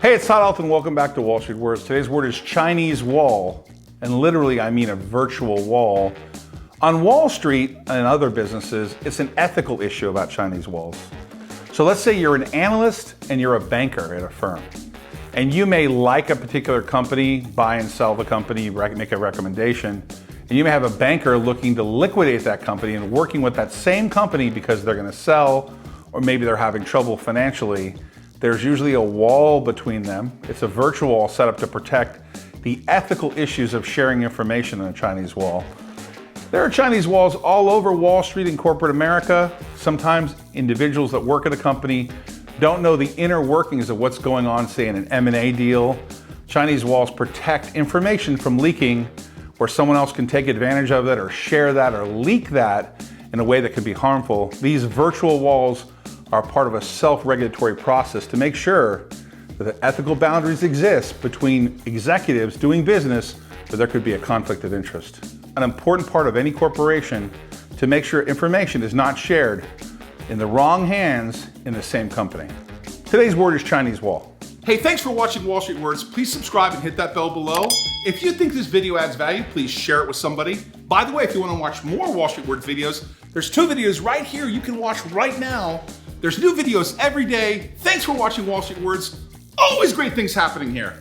Hey, it's Todd, Ault, and welcome back to Wall Street Words. Today's word is Chinese wall, and literally I mean a virtual wall. On Wall Street and other businesses, it's an ethical issue about Chinese walls. So let's say you're an analyst and you're a banker at a firm, and you may like a particular company, buy and sell the company, make a recommendation, and you may have a banker looking to liquidate that company and working with that same company because they're going to sell, or maybe they're having trouble financially. There's usually a wall between them. It's a virtual wall set up to protect the ethical issues of sharing information on a Chinese wall. There are Chinese walls all over Wall Street and corporate America. Sometimes individuals that work at a company don't know the inner workings of what's going on, say in an M&A deal. Chinese walls protect information from leaking where someone else can take advantage of it or share that or leak that in a way that could be harmful. These virtual walls are part of a self-regulatory process to make sure that the ethical boundaries exist between executives doing business where there could be a conflict of interest. An important part of any corporation to make sure information is not shared in the wrong hands in the same company. Today's word is Chinese wall. Hey, thanks for watching Wall Street Words. Please subscribe and hit that bell below. If you think this video adds value, please share it with somebody. By the way, if you want to watch more Wall Street Words videos, there's 2 videos right here you can watch right now. There's new videos every day. Thanks for watching Wall Street Words. Always great things happening here.